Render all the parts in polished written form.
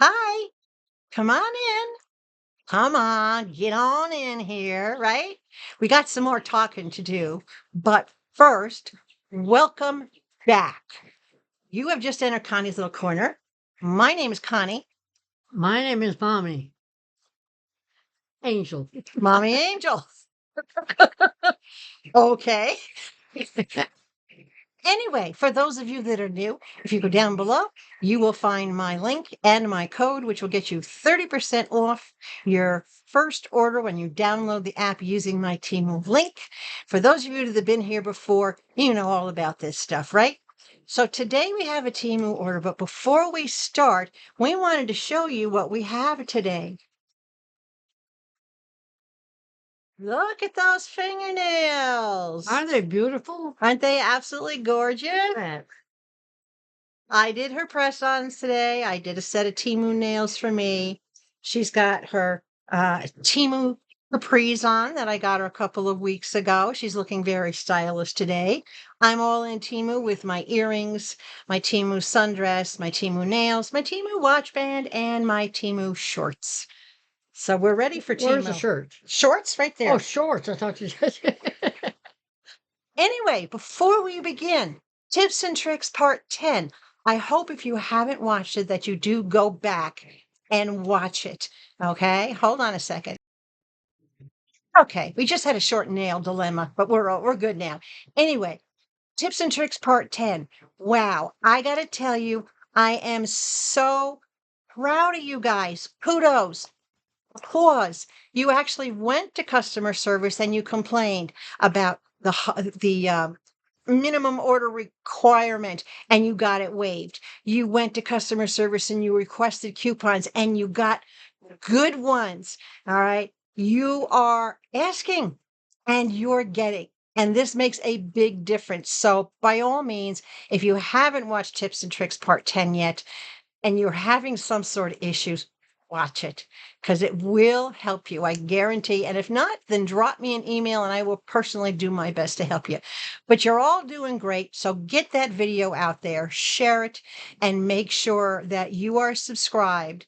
Hi, come on in. Come on, get on in here, right? We got some more talking to do, but first, welcome back. You have just entered Connie's little corner. My name is Connie, My name is Mommy Angel. Mommy Angel. Okay. Anyway, for those of you that are new, if you go down below, you will find my link and my code, which will get you 30% off your first order when you download the app using my TEMU link. For those of you that have been here before, you know all about this stuff, right? So today we have a TEMU order, but before we start, we wanted to show you what we have today. Look at those fingernails. Aren't they beautiful? Aren't they absolutely gorgeous? Yeah. I did her press-ons today. I did a set of TEMU nails for me. She's got her TEMU capris on that I got her a couple of weeks ago. She's looking very stylish today. I'm all in TEMU with my earrings, my TEMU sundress, my TEMU nails, my TEMU watch band, and my TEMU shorts. So we're ready for Where's the TEMU. shirt? Shorts right there. Oh, shorts. I thought you said. Anyway, before we begin, tips and tricks part 10. I hope if you haven't watched it that you do go back and watch it. Okay, hold on a second. Okay, we just had a short nail dilemma, but we're good now. Anyway, tips and tricks part 10. Wow, I got to tell you, I am so proud of you guys. Kudos. Applause. You actually went to customer service and you complained about the minimum order requirement and you got it waived. You went to customer service and you requested coupons and you got good ones. All right. You are asking and you're getting. And this makes a big difference. So, by all means, if you haven't watched Tips and Tricks Part 10 yet and you're having some sort of issues, watch it because it will help you. I guarantee. And if not, then drop me an email and I will personally do my best to help you. But you're all doing great. So get that video out there, share it, and make sure that you are subscribed.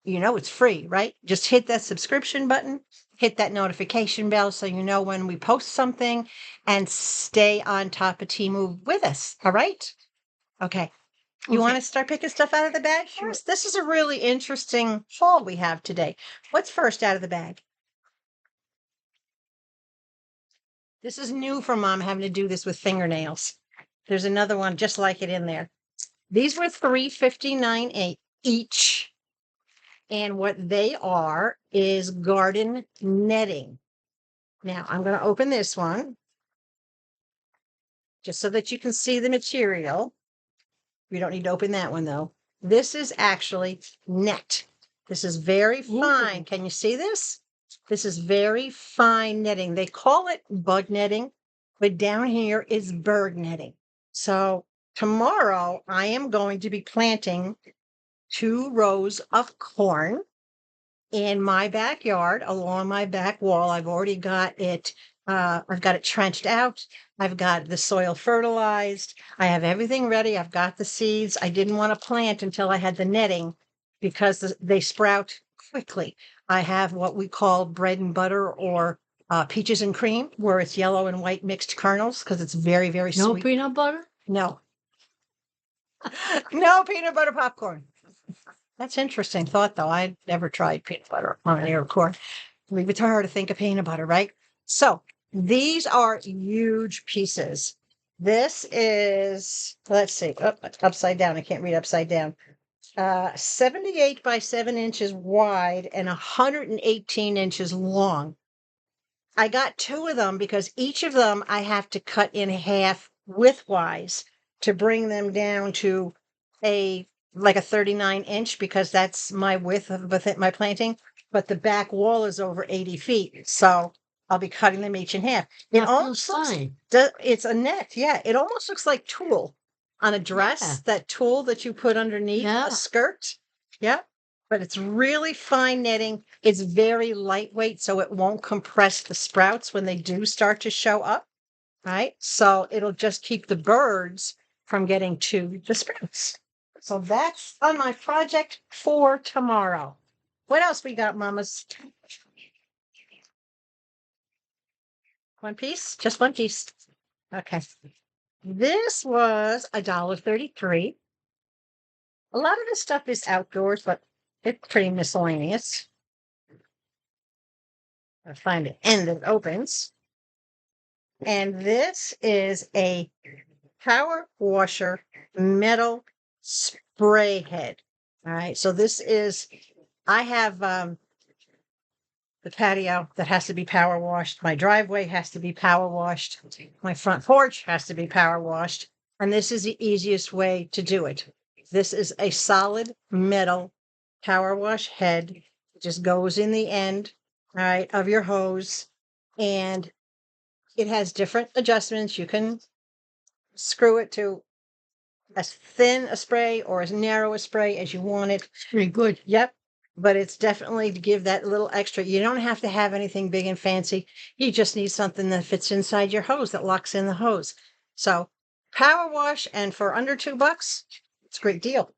It's free, right? Just hit that subscription button, hit that notification bell so you know when we post something, and stay on top of TEMU with us. All right? Okay. You want to start picking stuff out of the bag first? This is a really interesting haul we have today. What's first out of the bag? This is new for Mom having to do this with fingernails. There's another one just like it in there. These were $3.59 each. And what they are is garden netting. Now I'm going to open this one just so that you can see the material. We don't need to open that one though. This is actually net. This is very fine. Can you see this? This is very fine netting. They call it bug netting, but down here is bird netting. So tomorrow I am going to be planting 2 rows of corn in my backyard along my back wall. I've already got it. I've got it trenched out. I've got the soil fertilized. I have everything ready. I've got the seeds. I didn't want to plant until I had the netting because they sprout quickly. I have what we call bread and butter or peaches and cream, where it's yellow and white mixed kernels because it's very, very No sweet. peanut butter? No. No peanut butter popcorn. That's interesting thought, though. I'd never tried peanut butter on an ear of corn. Leave it to her to think of peanut butter, right? So these are huge pieces. This is, let's see, it's upside down. I can't read upside down. 78 by 7 inches wide and 118 inches long. I got 2 of them because each of them I have to cut in half widthwise to bring them down to like a 39-inch because that's my width of my planting. But the back wall is over 80 feet. So I'll be cutting them each in half. It almost looks, it's a net. Yeah. It almost looks like tulle on a dress, Yeah. that tulle that you put underneath a skirt. Yeah. But it's really fine netting. It's very lightweight, so it won't compress the sprouts when they do start to show up. Right. So it'll just keep the birds from getting to the sprouts. So that's on my project for tomorrow. What else we got, mamas? One piece? Just one piece. Okay. This was $1.33. A lot of this stuff is outdoors, but it's pretty miscellaneous. I'll find the end that it opens. And this is a power washer metal spray head. All right. So this is, I have the patio that has to be power washed. My driveway has to be power washed. My front porch has to be power washed. And this is the easiest way to do it. This is a solid metal power wash head. It just goes in the end, all right, of your hose. And it has different adjustments. You can screw it to as thin a spray or as narrow a spray as you want it. It's pretty good. Yep. But it's definitely to give that little extra. You don't have to have anything big and fancy. You just need something that fits inside your hose that locks in the hose. So power wash, and for under $2, it's a great deal.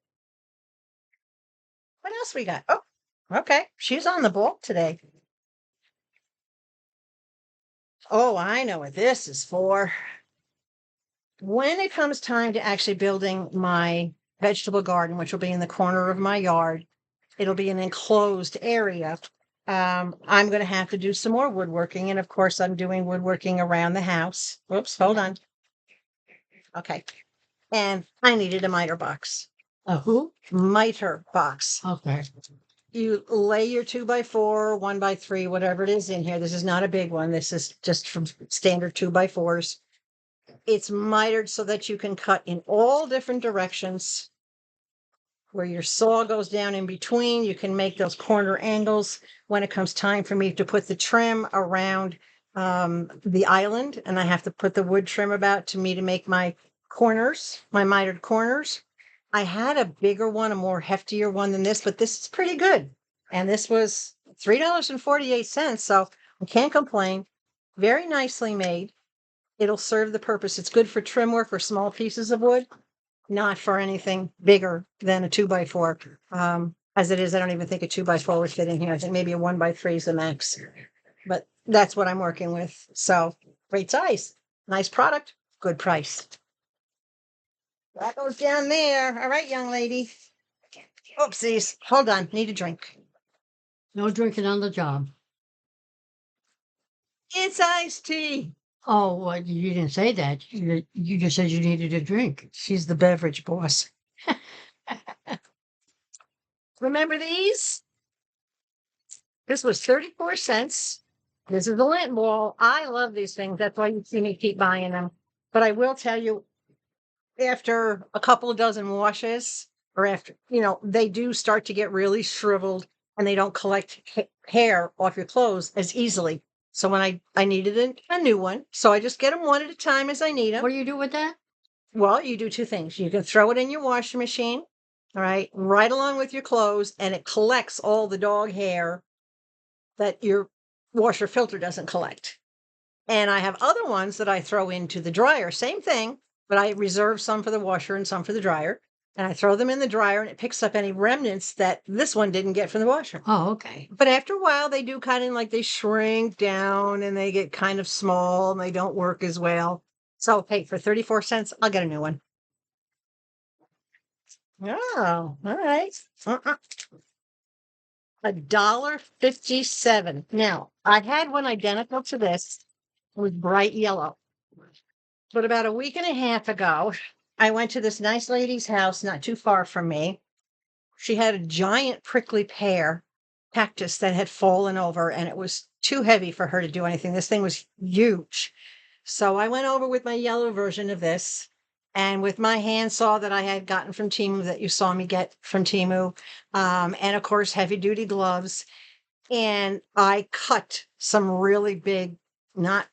What else we got? Oh, okay. She's on the ball today. Oh, I know what this is for. When it comes time to actually building my vegetable garden, which will be in the corner of my yard, it'll be an enclosed area. I'm going to have to do some more woodworking. And of course, I'm doing woodworking around the house. Whoops, hold on. Okay. And I needed a miter box. A who? Miter box. Okay. You lay your 2x4, 1x3, whatever it is in here. This is not a big one. This is just from standard 2x4s. It's mitered so that you can cut in all different directions. Where your saw goes down in between, you can make those corner angles when it comes time for me to put the trim around the island. And I have to put the wood trim about to make my corners, my mitered corners. I had a bigger one, a more heftier one than this, but this is pretty good. And this was $3.48. So I can't complain. Very nicely made. It'll serve the purpose. It's good for trim work or small pieces of wood, not for anything bigger than a 2x4. As it is, I don't even think a 2x4 would fit in here. I think maybe a 1x3 is the max, but that's what I'm working with. So great size, nice product, good price. That goes down there. All right, young lady. Oopsies. Hold on. Need a drink. No drinking on the job. It's iced tea. Oh, well, you didn't say that. You just said you needed a drink. She's the beverage boss. Remember these? This was 34 cents. This is the Lint Ball. I love these things. That's why you see me keep buying them. But I will tell you, after a couple of dozen washes, or after, they do start to get really shriveled and they don't collect hair off your clothes as easily. So when I needed a new one, so I just get them one at a time as I need them. What do you do with that? Well, you do two things. You can throw it in your washing machine, all right along with your clothes, and it collects all the dog hair that your washer filter doesn't collect. And I have other ones that I throw into the dryer. Same thing, but I reserve some for the washer and some for the dryer. And I throw them in the dryer and it picks up any remnants that this one didn't get from the washer. Oh, okay. But after a while, they do kind of like they shrink down and they get kind of small and they don't work as well. So, hey, for 34 cents, I'll get a new one. Oh, all right. $1.57. Now, I had one identical to this with bright yellow. But about a week and a half ago, I went to this nice lady's house not too far from me. She had a giant prickly pear cactus that had fallen over and it was too heavy for her to do anything. This thing was huge. So I went over with my yellow version of this and with my handsaw that I had gotten from TEMU, that you saw me get from TEMU, and of course, heavy duty gloves. And I cut some really big, not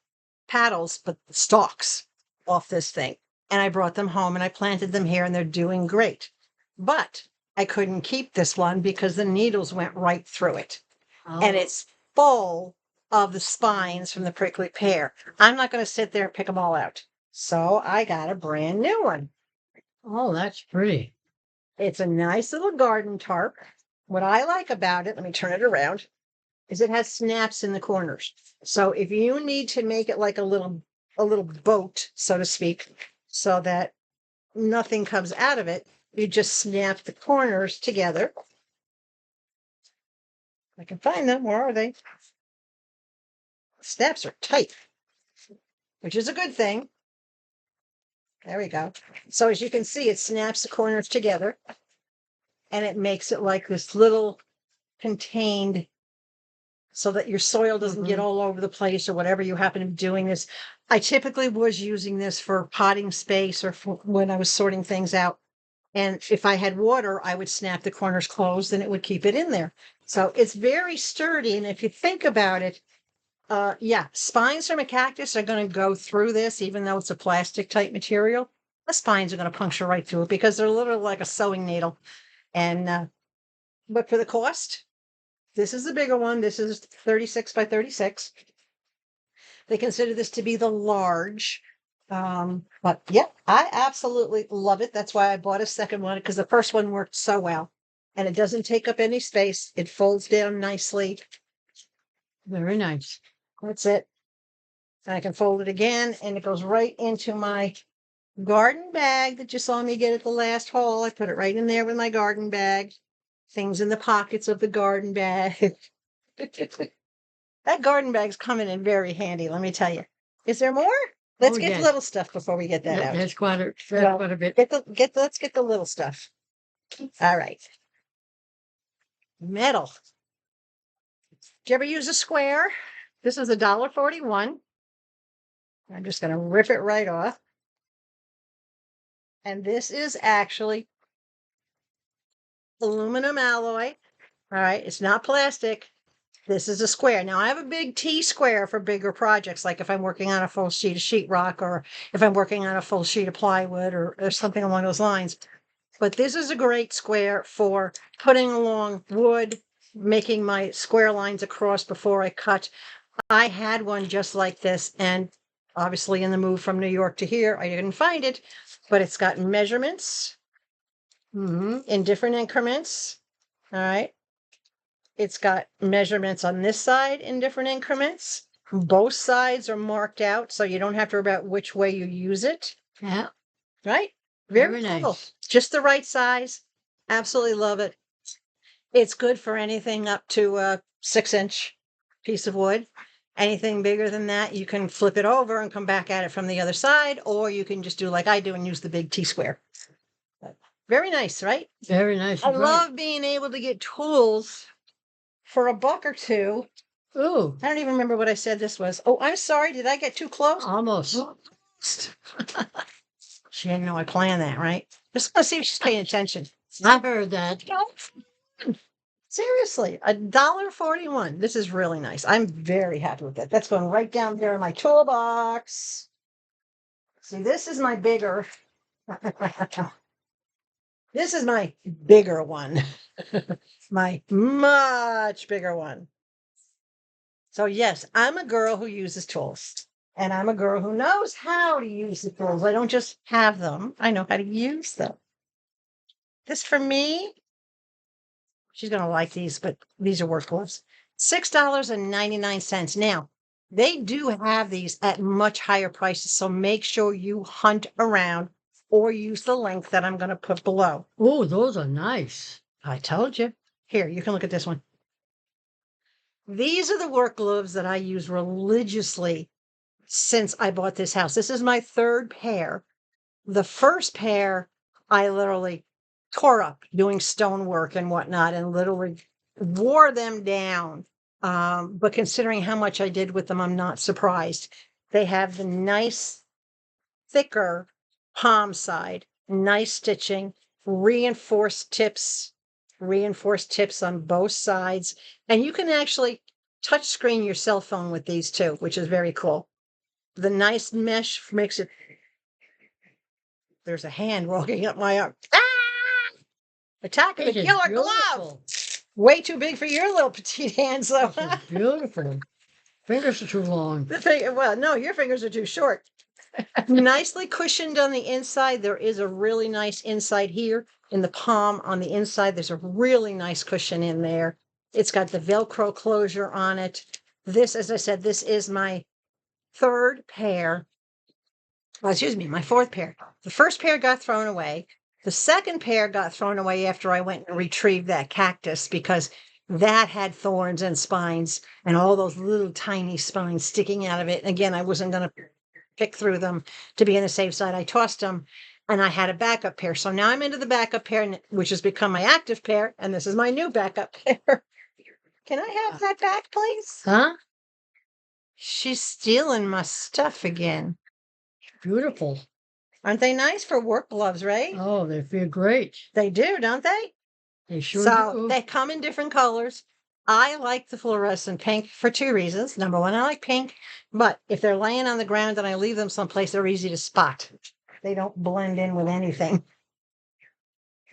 paddles, but stalks off this thing. And I brought them home and I planted them here and they're doing great. But I couldn't keep this one because the needles went right through it. Oh. And it's full of the spines from the prickly pear. I'm not going to sit there and pick them all out. So I got a brand new one. Oh, that's pretty. It's a nice little garden tarp. What I like about it, let me turn it around, is it has snaps in the corners. So if you need to make it like a little boat, so to speak, so that nothing comes out of it, you just snap the corners together. I can find them. Where are they? Snaps are tight, which is a good thing. There we go. So as you can see, it snaps the corners together and it makes it like this little contained so that your soil doesn't get all over the place or whatever you happen to be doing this. I typically was using this for potting space or for when I was sorting things out. And if I had water, I would snap the corners closed and it would keep it in there. So it's very sturdy. And if you think about it, yeah, spines from a cactus are going to go through this, even though it's a plastic type material. The spines are going to puncture right through it because they're literally like a sewing needle. And, but for the cost, this is the bigger one. This is 36 by 36. They consider this to be the large. But yeah, I absolutely love it. That's why I bought a second one because the first one worked so well. And it doesn't take up any space. It folds down nicely. Very nice. That's it. And I can fold it again and it goes right into my garden bag that you saw me get at the last haul. I put it right in there with my garden bag. Things in the pockets of the garden bag. That garden bag's coming in very handy, let me tell you. Is there more? Let's get yes. little stuff before we get that out. That's quite a bit. Let's get the little stuff. All right. Metal. Did you ever use a square? This is $1.41. I'm just going to rip it right off. And this is actually aluminum alloy. All right. It's not plastic. This is a square. Now I have a big T square for bigger projects, like if I'm working on a full sheet of sheetrock or if I'm working on a full sheet of plywood or something along those lines. But this is a great square for putting along wood, making my square lines across before I cut. I had one just like this, and obviously in the move from New York to here, I didn't find it, but it's got measurements in different increments. All right. It's got measurements on this side in different increments. Both sides are marked out, so you don't have to worry about which way you use it. Yeah. Right? Very cool. Nice. Just the right size. Absolutely love it. It's good for anything up to a 6-inch piece of wood. Anything bigger than that, you can flip it over and come back at it from the other side, or you can just do like I do and use the big T-square. Very nice, right? Very nice. I love being able to get tools for $1 or $2. Oh, I don't even remember what I said this was. Oh, I'm sorry. Did I get too close? almost. She didn't know I planned that, right? Just gonna see if she's paying attention. I heard that. Seriously, $1.41. This is really nice. I'm very happy with that. That's going right down there in my toolbox. See, this is my bigger. This is my bigger one. My much bigger one. So yes, I'm a girl who uses tools. And I'm a girl who knows how to use the tools. I don't just have them. I know how to use them. This for me, she's going to like these, but these are worth gloves. $6.99. Now, they do have these at much higher prices. So make sure you hunt around or use the link that I'm going to put below. Oh, those are nice. I told you. Here, you can look at this one. These are the work gloves that I use religiously since I bought this house. This is my third pair. The first pair, I literally tore up doing stonework and whatnot and literally wore them down. But considering how much I did with them, I'm not surprised. They have the nice, thicker palm side, nice stitching, reinforced tips on both sides. And you can actually touch screen your cell phone with these too, which is very cool. The nice mesh makes it. There's a hand walking up my arm. Ah! Attack of the killer glove. Way too big for your little petite hands, though. Beautiful. Fingers are too long. Well, no, your fingers are too short. Nicely cushioned on the inside. There is a really nice inside here in the palm on the inside. There's a really nice cushion in there. It's got the Velcro closure on it. This, as I said, this is my third pair. Well, excuse me, my fourth pair. The first pair got thrown away. The second pair got thrown away after I went and retrieved that cactus because that had thorns and spines and all those little tiny spines sticking out of it. Again, I wasn't going to pick through them to be on the safe side. I tossed them and I had a backup pair. So now I'm into the backup pair, which has become my active pair. And this is my new backup pair. Can I have that back, please? Huh? She's stealing my stuff again. Beautiful. Aren't they nice for work gloves, right? Oh, they feel great. They do, don't they? They sure So do. they come in different colors. I like the fluorescent pink for two reasons. Number one, I like pink, but if they're laying on the ground and I leave them someplace, they're easy to spot. They don't blend in with anything.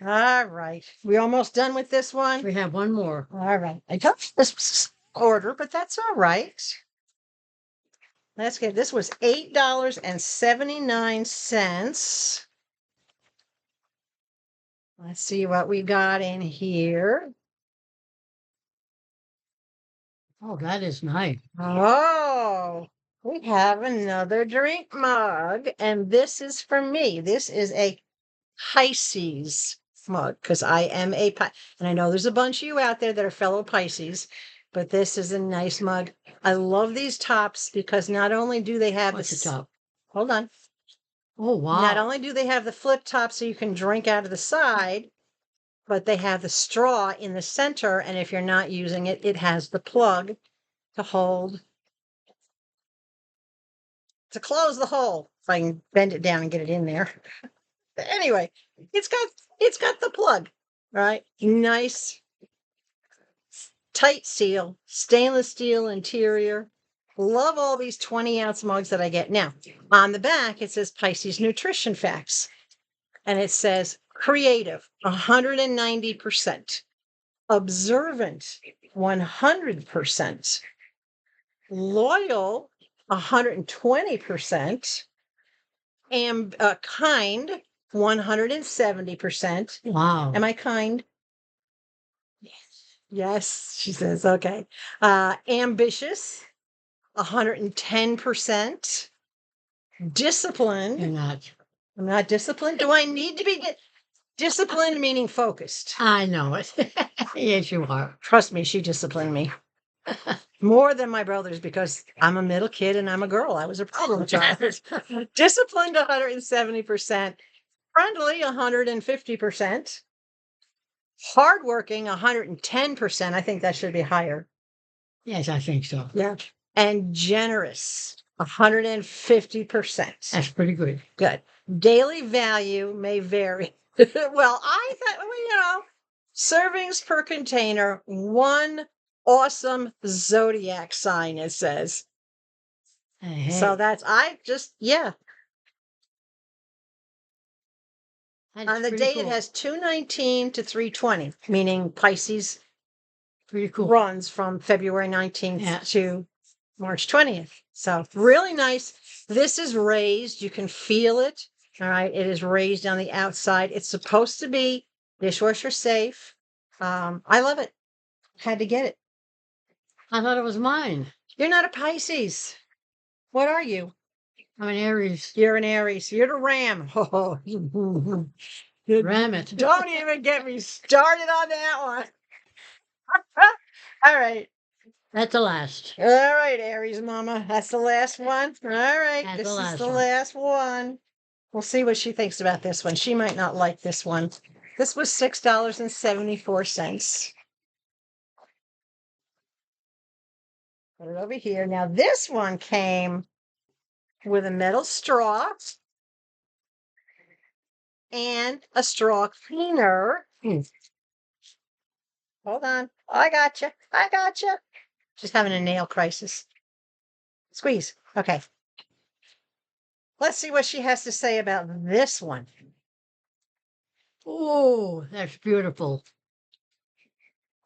All right. We almost done with this one? We have one more. All right. I took this order, but that's all right. Let's get, this was $8.79. Let's see what we got in here. Oh, that is nice. Oh, we have another drink mug, and this is for me. This is a Pisces mug because I am a and I know there's a bunch of you out there that are fellow Pisces, but this is a nice mug. I love these tops because not only do they have What's the top? Hold on. Oh, wow. Not only do they have the flip top so you can drink out of the side, but they have the straw in the center, and if you're not using it, it has the plug to hold, to close the hole. If I can bend it down and get it in there. Anyway, it's got the plug, right? Nice, tight seal, stainless steel interior. Love all these 20-ounce mugs that I get. Now, on the back, it says Pisces Nutrition Facts. And it says creative, 190%. Observant, 100%. Loyal, 120%. And kind, 170%. Wow. Am I kind? Yes. Yes, she says, okay. Ambitious, 110%. Disciplined. You're not. I'm not disciplined. Do I need to be disciplined, meaning focused? I know it. Yes, you are. Trust me, she disciplined me. More than my brothers because I'm a middle kid and I'm a girl. I was a problem child. Disciplined 170%, friendly 150%, hardworking 110%. I think that should be higher. Yes, I think so. Yeah. And generous 150%. That's pretty good. Good. Daily value may vary. Well, I thought, servings per container, one awesome Zodiac sign, it says. Hey. So that's, yeah. That's On the pretty date, cool. it has 219 to 320, meaning Pisces Pretty cool. runs from February 19th Yeah. to March 20th. So really nice. This is raised. You can feel it. All right. It is raised on the outside. It's supposed to be dishwasher safe. I love it. Had to get it. I thought it was mine. You're not a Pisces. What are you? I'm an Aries. You're an Aries. You're the Ram. Oh, Ram it. don't even get me started on that one. All right. That's the last. All right, Aries Mama. That's the last one. All right. That's This the is last the one. last one. We'll see what she thinks about this one. She might not like this one. This was $6.74. Put it over here. Now, this one came with a metal straw and a straw cleaner. Hold on. I got you. I got you. Just having a nail crisis. Squeeze. Okay. Let's see what she has to say about this one. Oh, that's beautiful.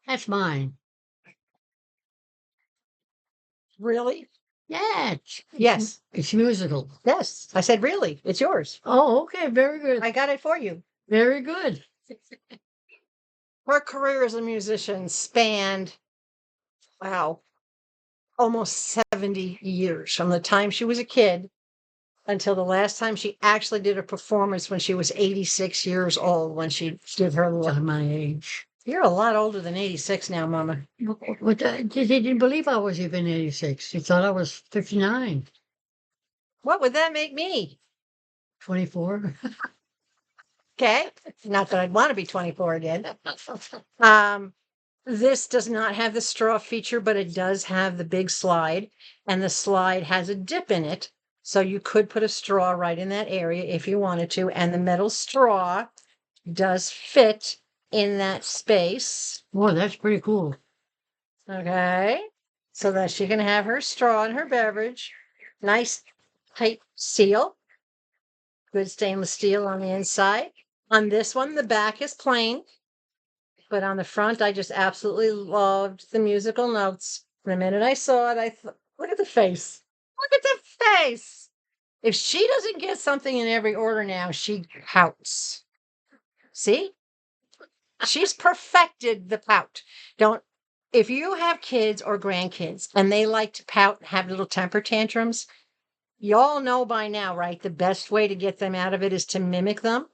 That's mine. Really? Yeah. Yes. It's musical. Yes. I said, really, it's yours. Oh, okay. Very good. I got it for you. Very good. Her career as a musician spanned, wow, almost 70 years from the time she was a kid until the last time she actually did a performance when she was 86 years old, when she did her little. On my age. You're a lot older than 86 now, Mama. But they didn't believe I was even 86. They thought I was 59, What would that make me? 24. Okay. Not that I'd want to be 24 again. This does not have the straw feature, but it does have the big slide, and the slide has a dip in it. So you could put a straw right in that area if you wanted to, and the metal straw does fit in that space. Boy, that's pretty cool. Okay. So that she can have her straw and her beverage. Nice tight seal. Good stainless steel on the inside. On this one, the back is plain, but on the front, I just absolutely loved the musical notes. The minute I saw it, I thought, look at the face. Look at the face. If she doesn't get something in every order now, she pouts. See? She's perfected the pout. If you have kids or grandkids and they like to pout and have little temper tantrums, y'all know by now, right? The best way to get them out of it is to mimic them.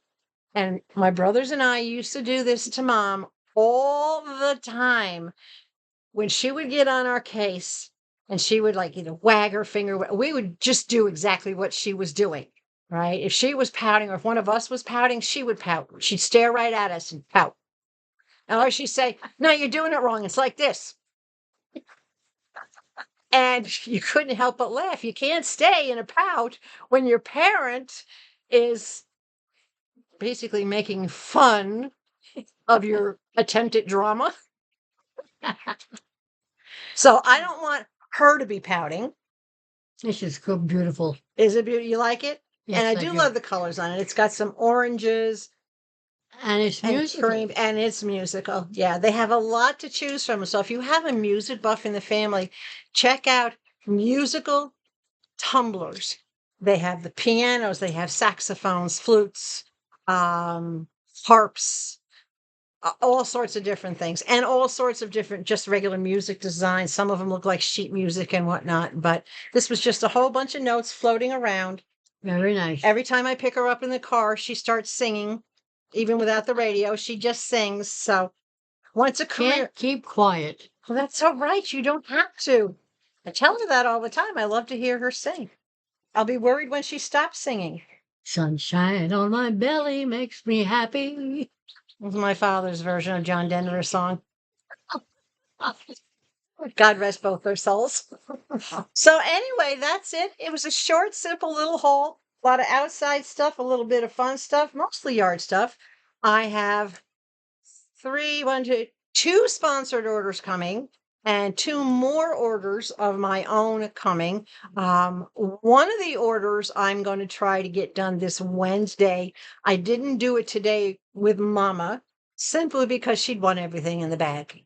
And my brothers and I used to do this to Mom all the time. When she would get on our case and she would like either wag her finger, we would just do exactly what she was doing, right? If she was pouting or if one of us was pouting, she would pout. She'd stare right at us and pout. Or she'd say, no, you're doing it wrong. It's like this. And you couldn't help but laugh. You can't stay in a pout when your parent is basically making fun of your attempted drama. So I don't want her to be pouting. This is cool, beautiful. Is it beautiful? You like it? Yes, and I do love the colors on it. It's got some oranges And it's and musical. cream, and it's musical. Yeah, they have a lot to choose from. So if you have a music buff in the family, check out musical tumblers. They have the pianos, they have saxophones, flutes, harps, all sorts of different things, and all sorts of different, just regular music designs. Some of them look like sheet music and whatnot, but this was just a whole bunch of notes floating around. Very nice. Every time I pick her up in the car, she starts singing, even without the radio. She just sings. So once a career, Can't keep quiet. well, that's all right. You don't have to. I tell her that all the time. I love to hear her sing. I'll be worried when she stops singing. Sunshine on my belly makes me happy. This is my father's version of John Denver's song. God rest both their souls. So anyway, that's it. It was a short, simple little haul. A lot of outside stuff, a little bit of fun stuff, mostly yard stuff. I have two sponsored orders coming and two more orders of my own coming. One of the orders I'm going to try to get done this Wednesday. I didn't do it today with Momma simply because she'd won everything in the bag.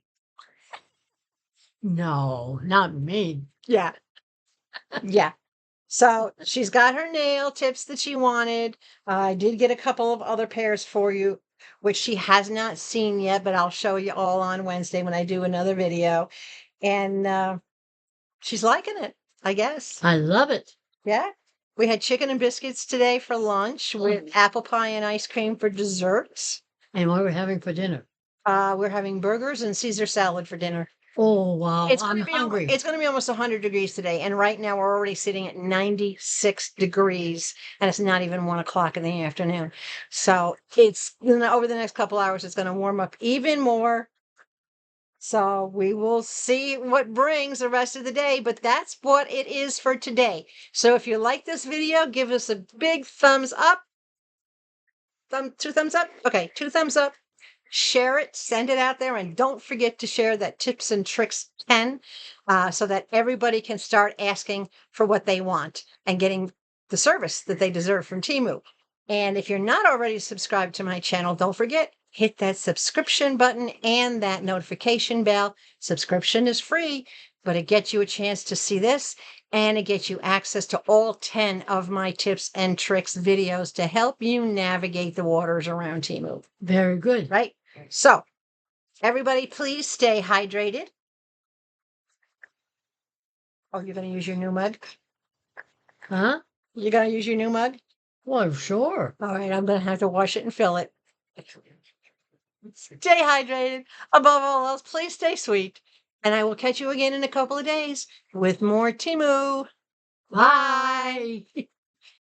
No, not me. Yeah. Yeah. So she's got her nail tips that she wanted. I did get a couple of other pairs for you, which she has not seen yet, but I'll show you all on Wednesday when I do another video. And she's liking it, I guess. I love it. Yeah. We had chicken and biscuits today for lunch with apple pie and ice cream for desserts. And what are we having for dinner? We're having burgers and Caesar salad for dinner. Oh, wow. I'm hungry. It's going to be almost 100 degrees today. And right now we're already sitting at 96 degrees and it's not even 1 o'clock in the afternoon. So it's over the next couple hours, it's going to warm up even more. So we will see what brings the rest of the day, but that's what it is for today. So if you like this video, give us a big thumbs up. Two thumbs up? Okay, 2 thumbs up. Share it, send it out there, and don't forget to share that tips and tricks pen so that everybody can start asking for what they want and getting the service that they deserve from TEMU. And if you're not already subscribed to my channel, don't forget, hit that subscription button and that notification bell. Subscription is free, but it gets you a chance to see this and it gets you access to all 10 of my tips and tricks videos to help you navigate the waters around TEMU. Very good. Right? So, everybody, please stay hydrated. Oh, you're going to use your new mug? Huh? You're going to use your new mug? Well, sure. All right, I'm going to have to wash it and fill it. Stay hydrated. Above all else, please stay sweet. And I will catch you again in a couple of days with more TEMU. Bye. Bye.